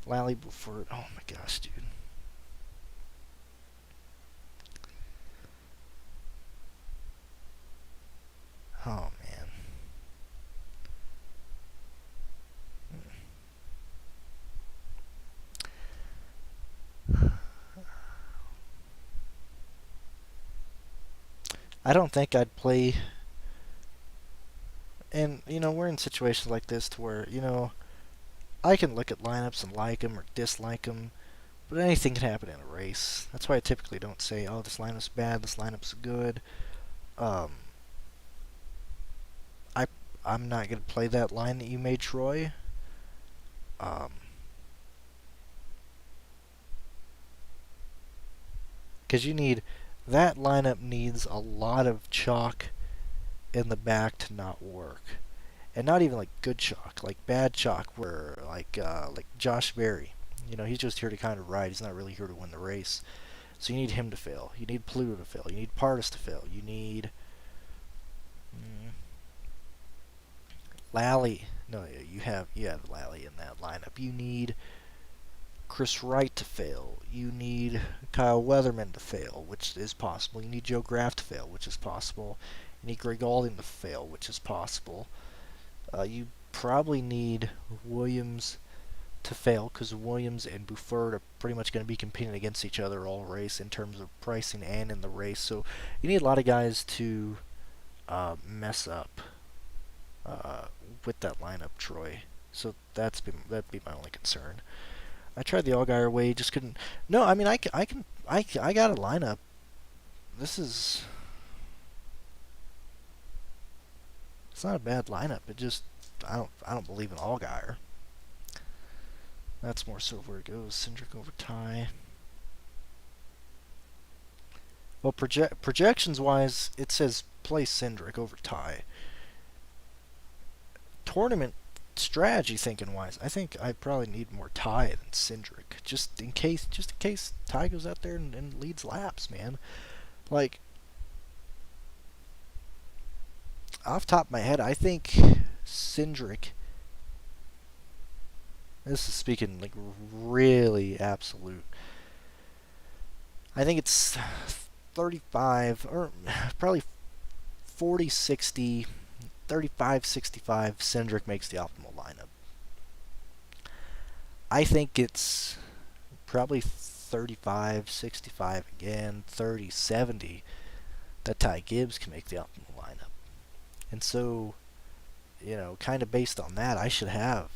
A: Lally Buford. Oh my gosh, dude. Oh man. I don't think I'd play. And we're in situations like this to where I can look at lineups and like them or dislike them, but anything can happen in a race. That's why I typically don't say, oh, this lineup's bad, this lineup's good. I'm not going to play that line that you made, Troy. Because that lineup needs a lot of chalk in the back to not work. And not even like good chalk, like bad chalk, where like Josh Berry. He's just here to kind of ride. He's not really here to win the race. So you need him to fail. You need Pluto to fail. You need Pardus to fail. You need Lally. No, you have Lally in that lineup. You need Chris Wright to fail. You need Kyle Weatherman to fail, which is possible. You need Joe Graff to fail, which is possible. You need Greg Alding to fail, which is possible. You probably need Williams to fail because Williams and Buford are pretty much going to be competing against each other all race in terms of pricing and in the race. So you need a lot of guys to mess up with that lineup, Troy. So that'd be my only concern. I tried the Allgaier way, just couldn't. No, I mean I got a lineup. It's not a bad lineup. It just I don't believe in Allgaier. That's more so where it goes. Cindric over Ty. Well, projections wise, it says play Cindric over Ty. Tournament strategy thinking wise, I think I probably need more Ty than Cindric, just in case Ty goes out there and leads laps, man. Like, off the top of my head, I think Cindric. This is speaking like really absolute. I think it's 35 or probably 40, 60, 35, 65. Cindric makes the optimal lineup. I think it's probably 35, 65 again, 30, 70 that Ty Gibbs can make the optimal lineup. And so, kind of based on that, I should have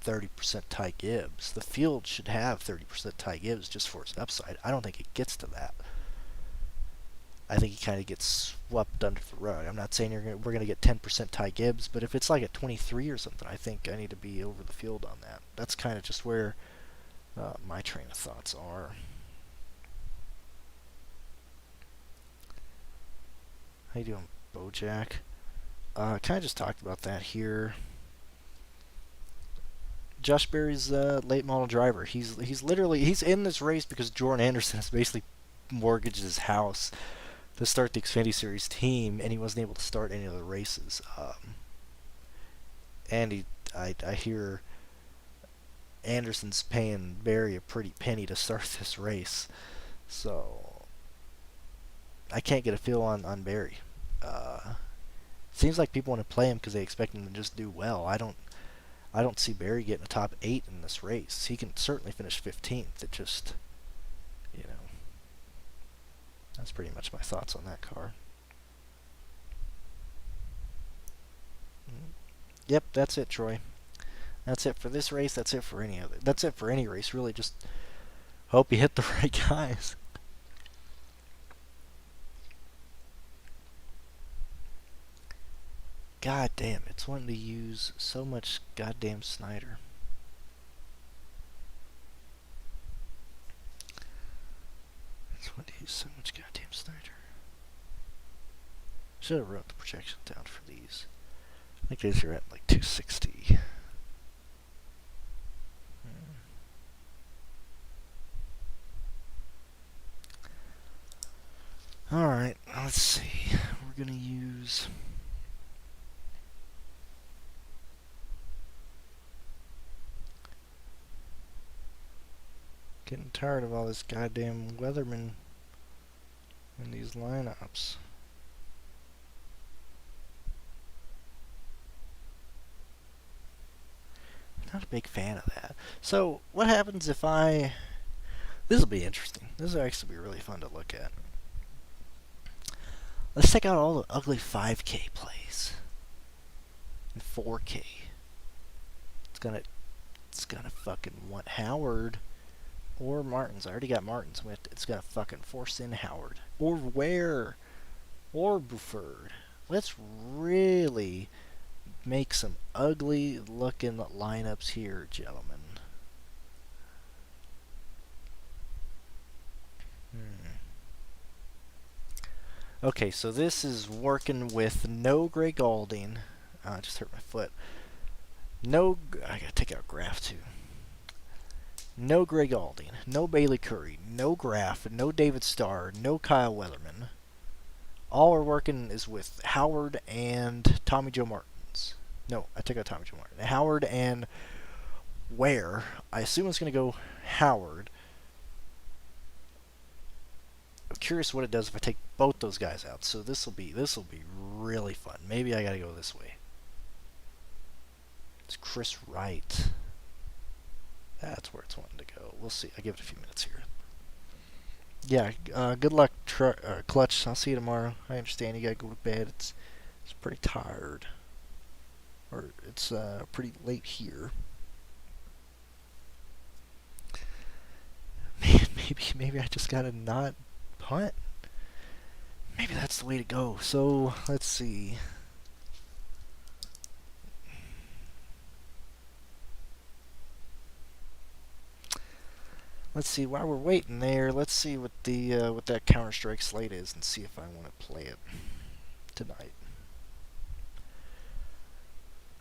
A: 30% Ty Gibbs. The field should have 30% Ty Gibbs just for his upside. I don't think it gets to that. I think he kind of gets swept under the rug. I'm not saying we're going to get 10% Ty Gibbs, but if it's like at 23 or something, I think I need to be over the field on that. That's kind of just where my train of thoughts are. How you doing, Bojack? Kind of just talked about that here. Josh Berry's late model driver. He's in this race because Jordan Anderson has basically mortgaged his house to start the Xfinity Series team, and he wasn't able to start any of the races. And I hear Anderson's paying Berry a pretty penny to start this race, so I can't get a feel on Berry. Seems like people want to play him because they expect him to just do well. I don't see Berry getting a top 8 in this race. He can certainly finish 15th. It just, that's pretty much my thoughts on that car. Yep, that's it, Troy. That's it for this race. That's it for any other. That's it for any race, really. Just hope you hit the right guys. God damn, it's wanting to use so much goddamn Snyder. It's wanting to use so much goddamn Snyder. Should have wrote the projection down for these. I think these are at like 260. Alright, let's see. We're gonna use... Getting tired of all this goddamn Weatherman in these lineups. Not a big fan of that. So, what happens if I... This will be interesting. This will actually be really fun to look at. Let's check out all the ugly 5K plays. And 4K. It's gonna fucking want Howard or Martins. I already got Martins. It's gonna fucking force in Howard. Or Ware. Or Buford. Let's really make some ugly looking lineups here, gentlemen. Okay, so this is working with no Greg Alding. I just hurt my foot. No, I gotta take out Graf too. No Greg Alding, no Bailey Curry, no Graf, no David Starr, no Kyle Weatherman. All we're working is with Howard and Tommy Joe Martins. No, I took out Tommy Joe Martin. Howard and Ware. I assume it's going to go Howard. I'm curious what it does if I take both those guys out. So this will be really fun. Maybe I got to go this way. It's Chris Wright. That's where it's wanting to go. We'll see. I'll give it a few minutes here. Yeah, good luck, Clutch. I'll see you tomorrow. I understand you gotta go to bed. It's pretty tired. Or it's pretty late here. Man, maybe I just gotta not punt. Maybe that's the way to go. So, let's see. Let's see, while we're waiting there, let's see what the what that Counter-Strike slate is and see if I want to play it tonight.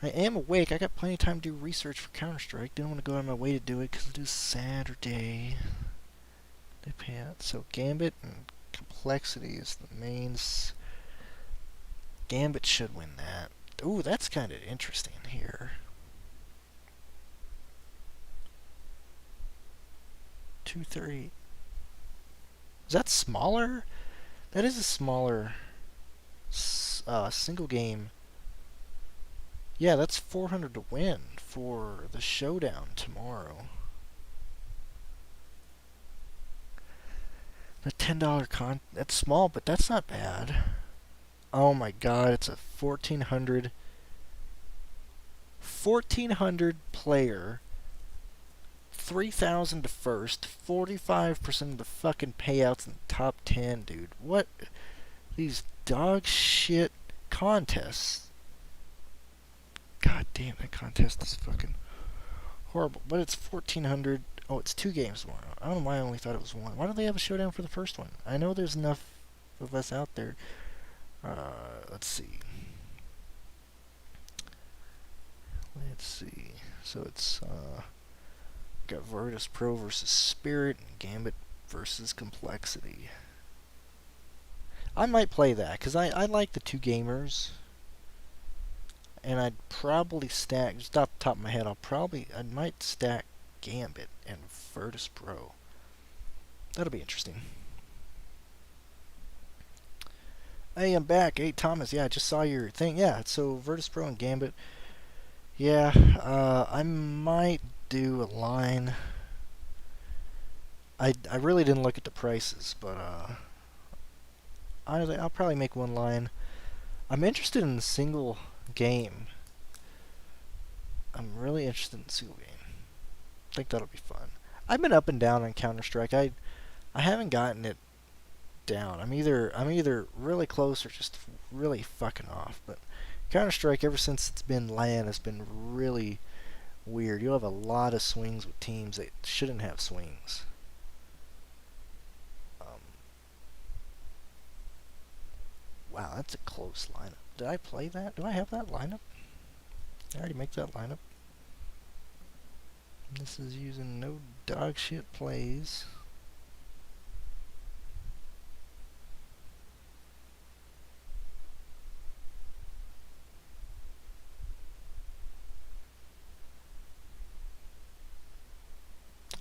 A: I am awake. I got plenty of time to do research for Counter-Strike. Didn't want to go out of my way to do it because it is Saturday. They pay out. So Gambit and Complexity is the mains. Gambit should win that. Ooh, that's kind of interesting here. 230. Is that smaller? That is a smaller single game. Yeah, that's 400 to win for the showdown tomorrow. The $10 that's small, but that's not bad. Oh my god, it's a 1400 player, 3,000 to first, 45% of the fucking payouts in the top 10, dude. What? These dog shit contests. God damn, that contest is fucking horrible. But it's 1,400. Oh, it's 2 games tomorrow. I don't know why I only thought it was 1. Why don't they have a showdown for the first one? I know there's enough of us out there. Let's see. Let's see. So it's got Virtus Pro versus Spirit and Gambit versus Complexity. I might play that because I like the 2 gamers, and I'd probably stack, just off the top of my head, I might stack Gambit and Virtus Pro. That'll be interesting. Hey, I'm back. Hey, Thomas. Yeah, I just saw your thing. Yeah, so Virtus Pro and Gambit. Yeah, I might do a line. I really didn't look at the prices, but I'll probably make 1 line. I'm interested in the single game. I'm really interested in the single game. I think that'll be fun. I've been up and down on Counter-Strike. I haven't gotten it down. I'm either really close or just really fucking off. But Counter-Strike, ever since it's been LAN, has been really weird. You'll have a lot of swings with teams that shouldn't have swings. Wow, that's a close lineup. Did I play that? Do I have that lineup? Did I already make that lineup? This is using no dog shit plays.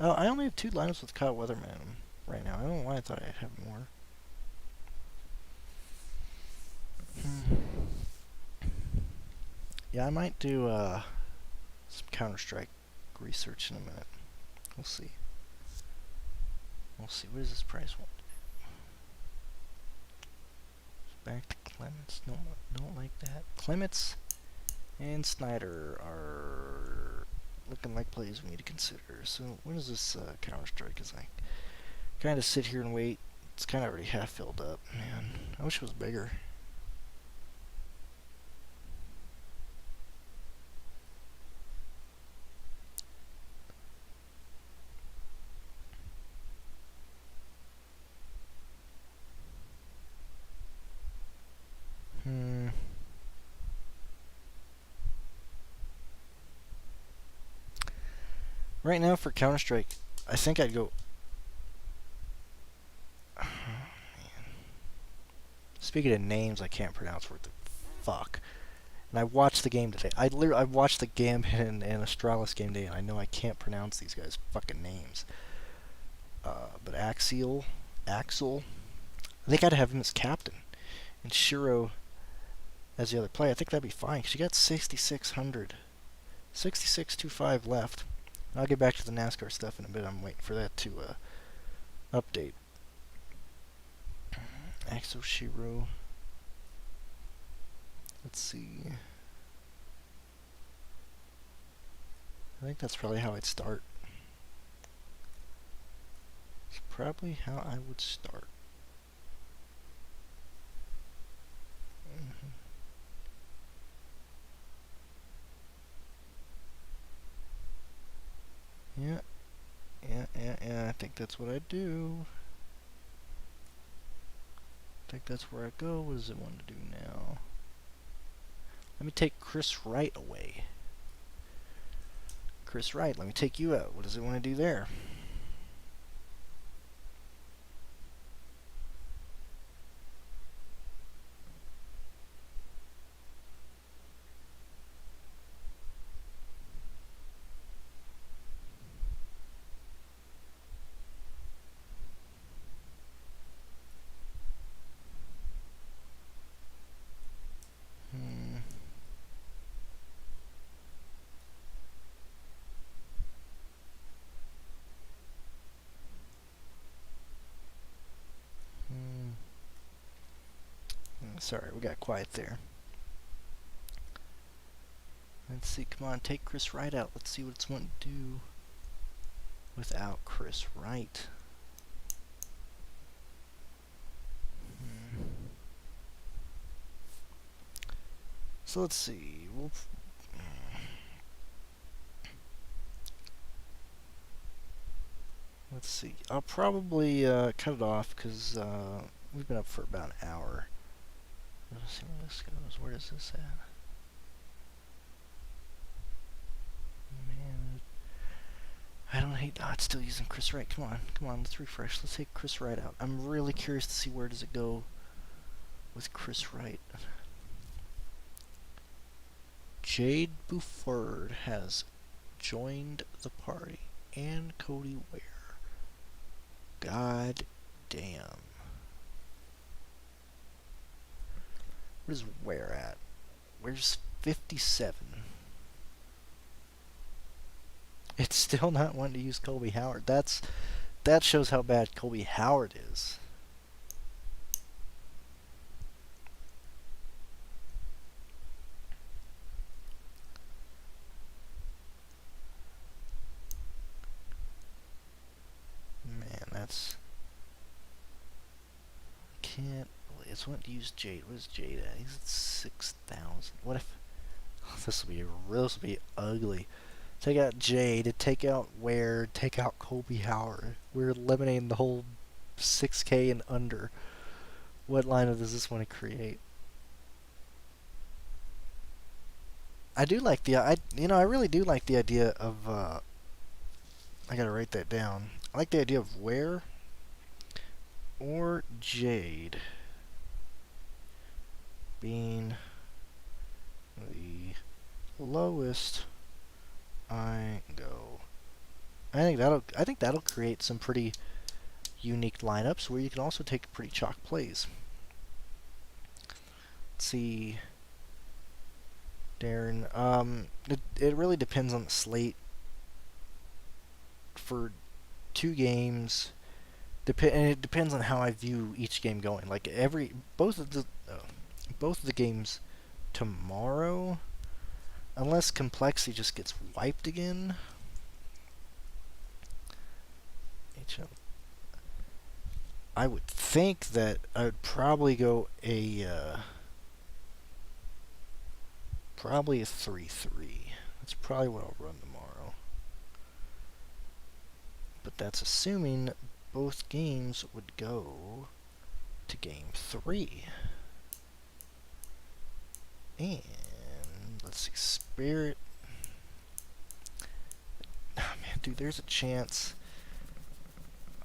A: Oh, I only have 2 lineups with Kyle Weatherman right now. I don't know why I thought I'd have more. Yeah, I might do some Counter-Strike research in a minute. We'll see. We'll see. What is this price one? Back to Clements. No, don't like that. Clements and Snyder are looking like plays we need to consider. So when is this Counter-Strike? As I kind of sit here and wait. It's kind of already half filled up. Man, I wish it was bigger. Right now for Counter-Strike, I think I'd go... Oh, man. Speaking of names I can't pronounce, what the fuck. And I watched the game today. I watched the Gambit and Astralis game today, and I know I can't pronounce these guys' fucking names. But Axel, I think I'd have him as captain, and Shiro as the other player. I think that'd be fine, because you got 6,600. 6625 left. I'll get back to the NASCAR stuff in a bit. I'm waiting for that to update. Axel Shiro. Let's see. I think that's probably how I'd start. It's probably how I would start. Yeah. I think that's what I do. I think that's where I go. What does it want to do now? Let me take Chris Wright away. Chris Wright, let me take you out. What does it want to do there? Sorry, we got quiet there. Let's see, come on, take Chris Wright out. Let's see what it's wanting to do without Chris Wright. So let's see. Let's see. I'll probably cut it off because we've been up for about an hour. Let's see where this goes. Where is this at? Man, I don't hate. Oh, it's still using Chris Wright. Come on, let's refresh. Let's take Chris Wright out. I'm really curious to see where does it go with Chris Wright. Jade Buford has joined the party, and Cody Ware. God damn. Where's Ware at? Where's 57? It's still not wanting to use Colby Howard. That shows how bad Colby Howard is. Man, that's... Can't... It's wanting to use Jade. What is Jade at? He's at 6,000. What if... Oh, this will be ugly. Take out Jade, take out Ware, take out Colby Howard. We're eliminating the whole 6K and under. What lineup does this want to create? I do like the I really do like the idea of I gotta write that down. I like the idea of Ware or Jade being the lowest I go. I think that'll create some pretty unique lineups where you can also take pretty chalk plays. Let's see, Darren. It really depends on the slate. For 2 games, and it depends on how I view each game going. Like both of the games tomorrow, unless complexity just gets wiped again. I would think that I would probably go probably a 3-3. That's probably what I'll run tomorrow. But that's assuming both games would go to game 3. And let's see, Spirit. Oh man, dude, there's a chance.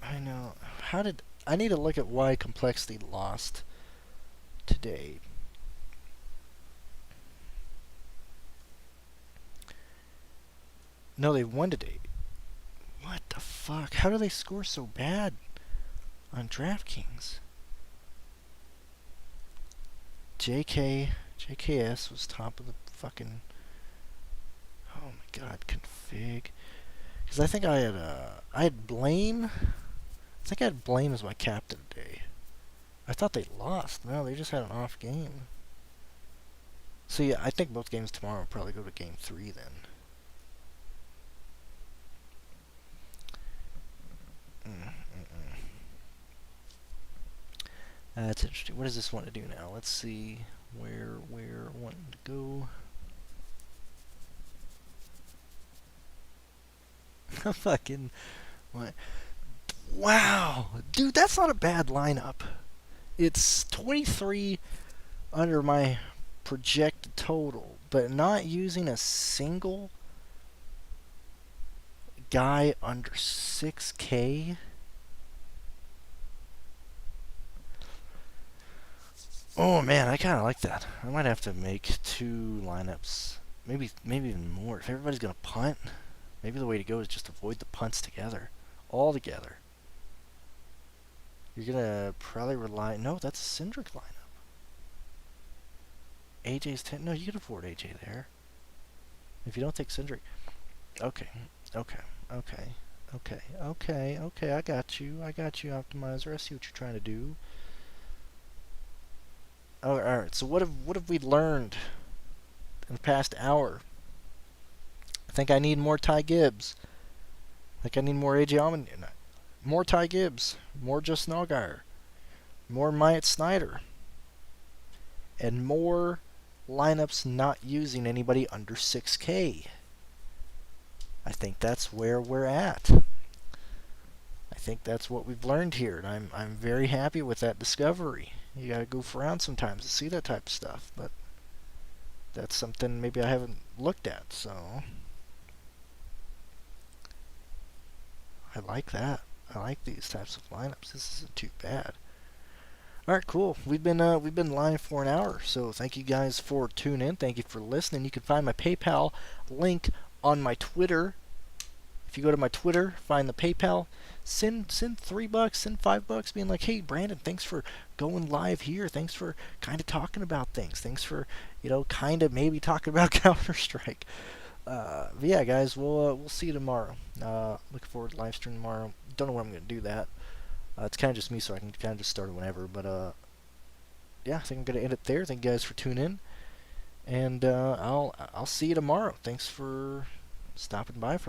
A: I know. I need to look at why Complexity lost today. No, they won today. What the fuck? How do they score so bad on DraftKings? JKS was top of the fucking... Oh my god, config. Because I think I had Blame. I think I had Blame as my captain today. I thought they lost. No, they just had an off game. So yeah, I think both games tomorrow will probably go to game 3 then. That's interesting. What does this want to do now? Let's see where we're wanting to go. Fucking what? Wow, dude, that's not a bad lineup. It's 23 under my projected total, but not using a single guy under 6K. Oh man, I kind of like that. I might have to make 2 lineups, maybe even more. If everybody's gonna punt, maybe the way to go is just avoid the punts all together. You're gonna probably rely. No, that's a Cindric lineup. AJ's 10. No, you can afford AJ there. If you don't take Cindric. Okay. I got you, Optimizer. I see what you're trying to do. all right. So what have we learned in the past hour? I think I need more Ty Gibbs. I think I need more AJ Allman. More Ty Gibbs. More Justin Allgaier. More Myatt Snyder. And more lineups not using anybody under 6K. I think that's where we're at. I think that's what we've learned here, and I'm very happy with that discovery. You gotta goof around sometimes to see that type of stuff, but that's something maybe I haven't looked at, so I like that. I like these types of lineups. This isn't too bad. All right, cool. We've been live for an hour, so thank you guys for tuning in. Thank you for listening. You can find my PayPal link on my Twitter. If you go to my Twitter, find the PayPal, send $3, send $5, being like, hey Brandon, thanks for going live here. Thanks for kind of talking about things. Thanks for kind of maybe talking about Counter Strike. But yeah, guys, we'll see you tomorrow. Looking forward to live stream tomorrow. Don't know when I'm gonna do that. It's kind of just me, so I can kind of just start it whenever. But yeah, I think I'm gonna end it there. Thank you guys for tuning in, and I'll see you tomorrow. Thanks for stopping by for